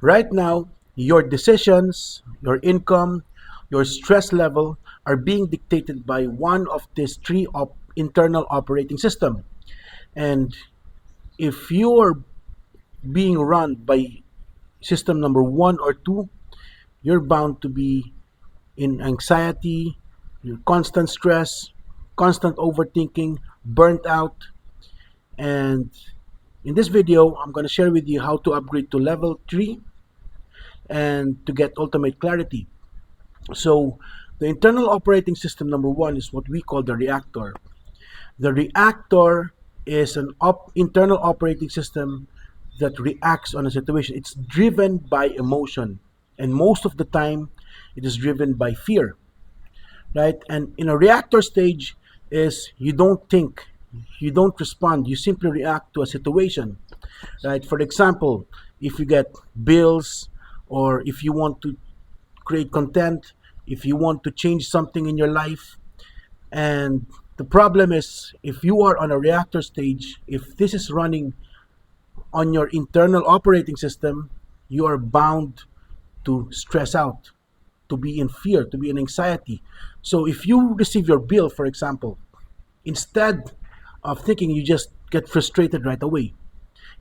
Right now, your decisions, your income, your stress level are being dictated by one of these three internal operating system. And if you are being run by system number one or two, you're bound to be in anxiety, constant stress, constant overthinking, burnt out. And in this video, I'm going to share with you how to upgrade to level 3 and to get ultimate clarity. So, the internal operating system number one is what we call the reactor. The reactor is an internal operating system that reacts on a situation. It's driven by emotion, and most of the time, it is driven by fear, right? And in a reactor stage is you don't think, you don't respond, you simply react to a situation, right? For example, if you get bills, or if you want to create content, if you want to change something in your life, and the problem is if you are on a reactor stage, if this is running on your internal operating system, you are bound to stress out, to be in fear, to be in anxiety. So if you receive your bill, for example, instead of thinking, you just get frustrated right away.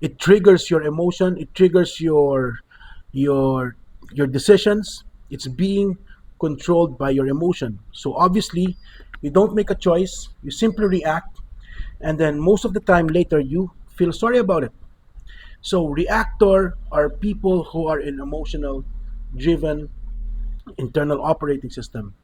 It triggers your emotion, it triggers your your decisions. It's being controlled by your emotion. So obviously, you don't make a choice, you simply react, and then most of the time later you feel sorry about it. So reactor are people who are in emotional driven internal operating system.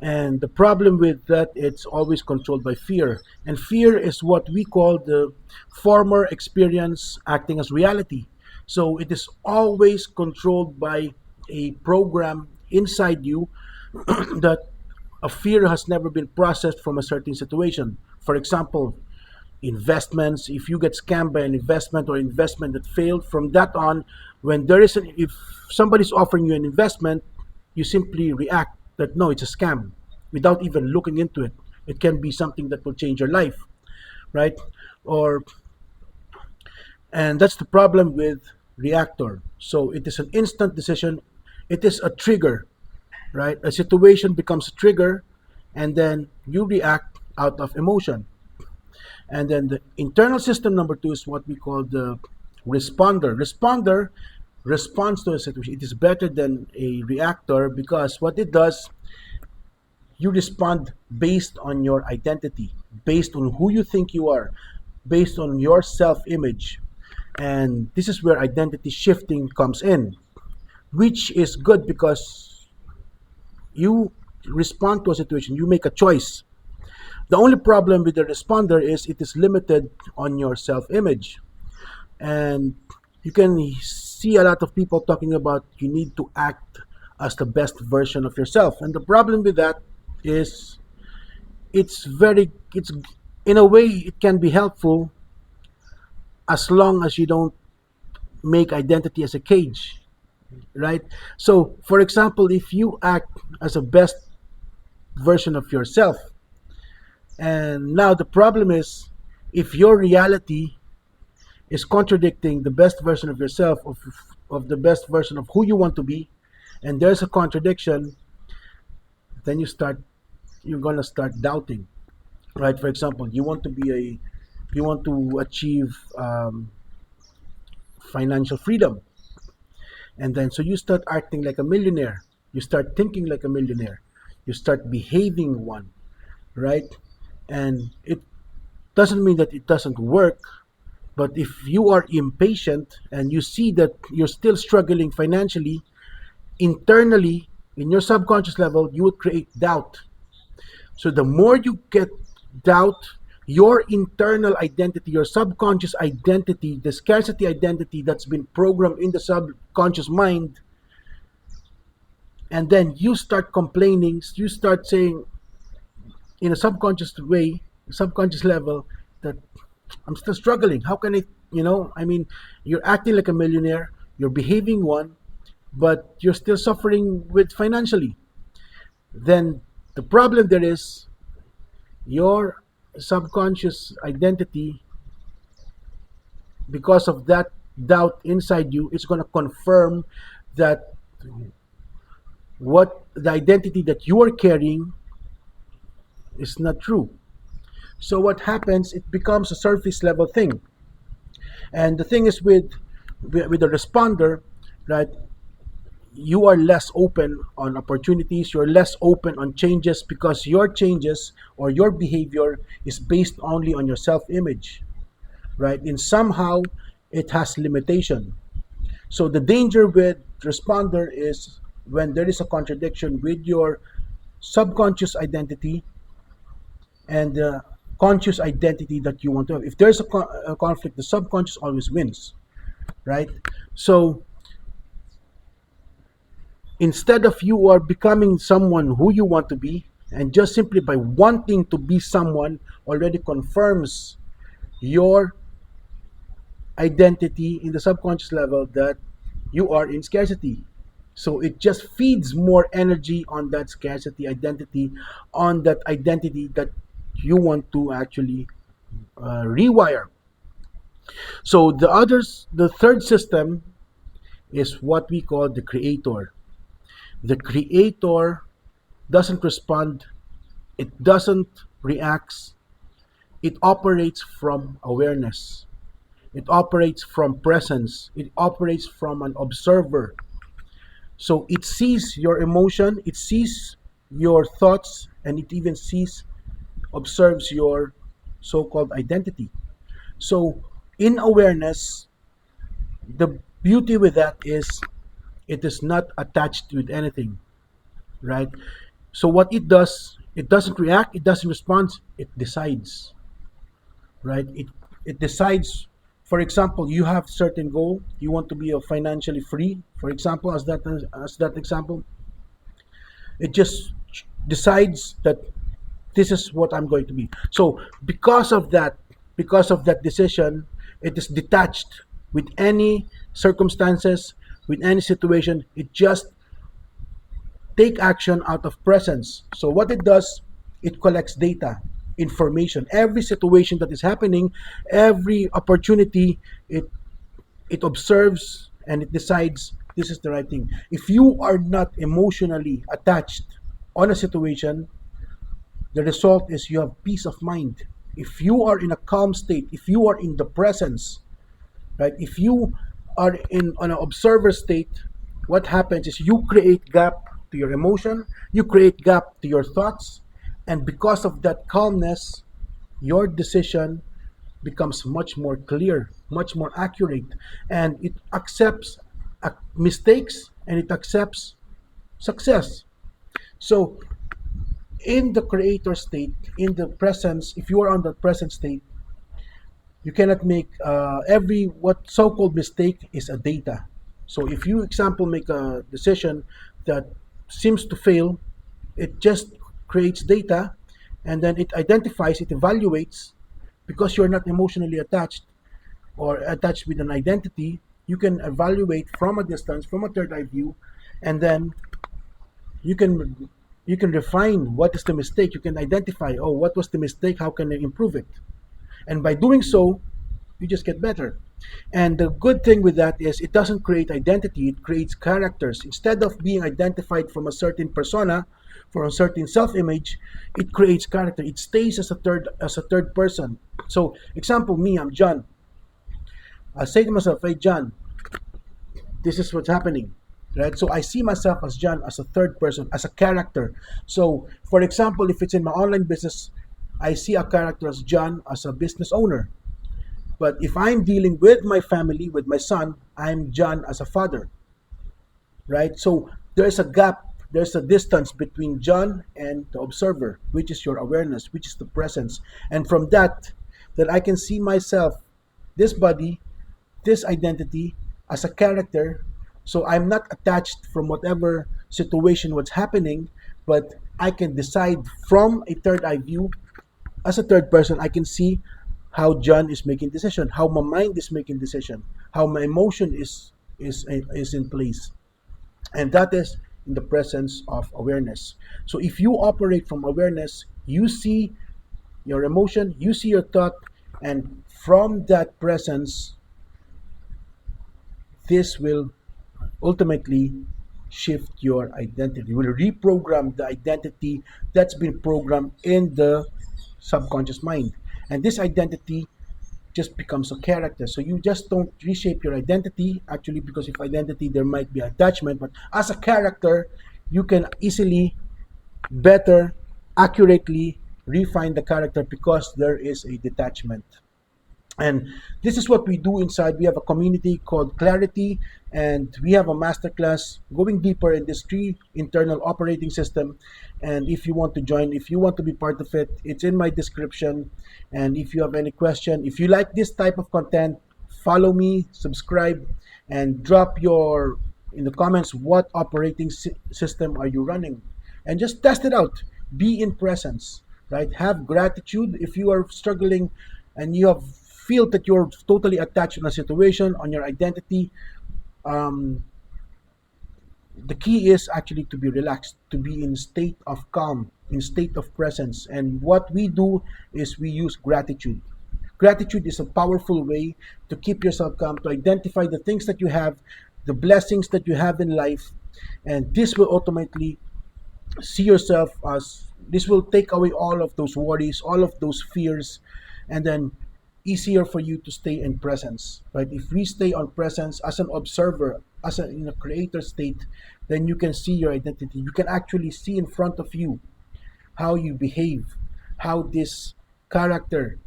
And the problem with that, it's always controlled by fear. And fear is what we call the former experience acting as reality. So it is always controlled by a program inside you that a fear has never been processed from a certain situation. For example, investments, if you get scammed by an investment or investment that failed, from that on, when there is if somebody's offering you an investment, you simply react that no, it's a scam, without even looking into it. It can be something that will change your life, right? Or and that's the problem with reactor. So it is an instant decision, it is a trigger, right? A situation becomes a trigger, and then you react out of emotion. And then the internal system number two is what we call the responder. Responder responds to a situation. It is better than a reactor because what it does, you respond based on your identity, based on who you think you are, based on your self image. And this is where identity shifting comes in, which is good because you respond to a situation, you make a choice. The only problem with the responder is it is limited on your self image. And you can see a lot of people talking about you need to act as the best version of yourself. And the problem with that is it's in a way it can be helpful as long as you don't make identity as a cage, right? So for example, if you act as a best version of yourself, and now the problem is if your reality is contradicting the best version of yourself, of the best version of who you want to be, and there's a contradiction, then you're gonna start doubting, right? For example, you want to achieve financial freedom, and then so you start acting like a millionaire, you start thinking like a millionaire, you start behaving one, right? And it doesn't mean that it doesn't work, but if you are impatient and you see that you're still struggling financially, internally in your subconscious level, you would create doubt. So the more you get doubt, your internal identity, your subconscious identity, the scarcity identity that's been programmed in the subconscious mind, and then you start complaining, you start saying in a subconscious way, subconscious level, that I'm still struggling. How can I mean, you're acting like a millionaire, you're behaving one, but you're still suffering with financially. Then the problem there is your subconscious identity, because of that doubt inside you, it's going to confirm that what the identity that you are carrying is not true. So what happens, it becomes a surface level thing. And the thing is with the responder, right, you are less open on opportunities, you're less open on changes because your changes or your behavior is based only on your self-image, right? And somehow it has limitation. So the danger with responder is when there is a contradiction with your subconscious identity and the conscious identity that you want to have. If there's a conflict, the subconscious always wins, right? So instead of you are becoming someone who you want to be, and just simply by wanting to be someone already confirms your identity in the subconscious level that you are in scarcity. So it just feeds more energy on that scarcity identity, on that identity that you want to actually rewire. So the third system is what we call the creator. The creator doesn't respond, it doesn't react, it operates from awareness. It operates from presence. It operates from an observer. So it sees your emotion, it sees your thoughts, and it even observes your so-called identity. So in awareness, the beauty with that is it is not attached with anything, right? So what it does, it doesn't react, it doesn't respond, it decides, right? It decides. For example, you have certain goal, you want to be financially free, for example, as that example. It just decides that this is what I'm going to be. So because of that decision, it is detached with any circumstances, with any situation. It just take action out of presence. So what it does, it collects data, information, every situation that is happening, every opportunity, it observes and it decides this is the right thing. If you are not emotionally attached on a situation, the result is you have peace of mind. If you are in a calm state, if you are in the presence, right? If you are in an observer state, what happens is you create gap to your emotion, you create gap to your thoughts, and because of that calmness, your decision becomes much more clear, much more accurate, and it accepts mistakes and it accepts success. So in the creator state, in the presence, if you are on the present state, you cannot make every what so-called mistake is a data. So if you example make a decision that seems to fail, it just creates data and then it identifies, it evaluates. Because you're not emotionally attached or attached with an identity, you can evaluate from a distance, from a third eye view, and then you can you can refine what is the mistake. You can identify, oh, what was the mistake, how can I improve it? And by doing so, you just get better. And the good thing with that is it doesn't create identity, it creates characters. Instead of being identified from a certain persona, for a certain self-image, it creates character. It stays as a third person. So example, me, I'm John. I say to myself, hey John, this is what's happening. Right? So I see myself as John as a third person, as a character. So for example, if it's in my online business, I see a character as John as a business owner. But if I'm dealing with my family, with my son, I'm John as a father, right? So there's a gap, there's a distance between John and the observer, which is your awareness, which is the presence. And from that, that I can see myself, this body, this identity as a character. So I'm not attached from whatever situation, what's happening, but I can decide from a third eye view. As a third person, I can see how John is making decision, how my mind is making decision, how my emotion is in place, and that is in the presence of awareness. So if you operate from awareness, you see your emotion, you see your thought, and from that presence, this will ultimately shift your identity. Will reprogram the identity that's been programmed in the subconscious mind. And this identity just becomes a character. So you just don't reshape your identity, actually, because if identity, there might be attachment, but as a character, you can easily, better, accurately refine the character because there is a detachment. And this is what we do inside. We have a community called Klariti, and we have a masterclass going deeper in this three internal operating system. And if you want to join, if you want to be part of it, it's in my description. And if you have any question, if you like this type of content, follow me, subscribe, and drop your in the comments what operating system are you running, and just test it out. Be in presence, right? Have gratitude if you are struggling and you have feel that you're totally attached in a situation, on your identity. um, the key is actually to be relaxed, to be in state of calm, in state of presence. And what we do is we use gratitude. Gratitude is a powerful way to keep yourself calm, to identify the things that you have, the blessings that you have in life, and this will ultimately see yourself as, this will take away all of those worries, all of those fears, and then easier for you to stay in presence, right? If we stay on presence as an observer, as a in a creator state, then you can see your identity. You can actually see in front of you how you behave, how this character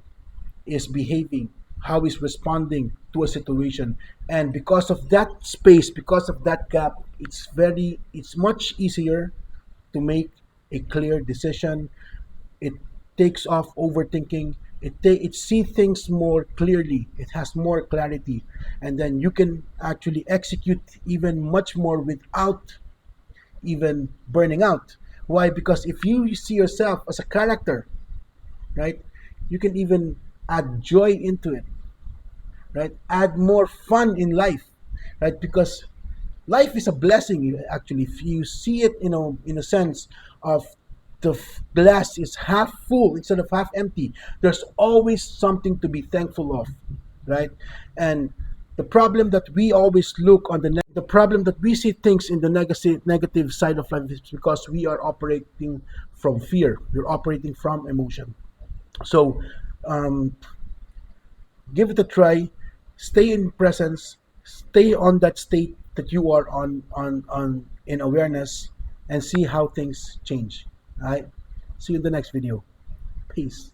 is behaving, how is responding to a situation. And because of that space, because of that gap, it's much easier to make a clear decision. It takes off overthinking. It see things more clearly. It has more clarity, and then you can actually execute even much more without even burning out. Why? Because if you see yourself as a character, right, you can even add joy into it, right? Add more fun in life, right? Because life is a blessing, actually. If you see it, in a sense of the glass is half full instead of half empty, there's always something to be thankful of, right? And the problem that we always look on the problem that we see things in the negative side of life is because we are operating from fear. We're operating from emotion. So um, give it a try. Stay in presence. Stay on that state that you are on in awareness, and see how things change. All right. See you in the next video. Peace.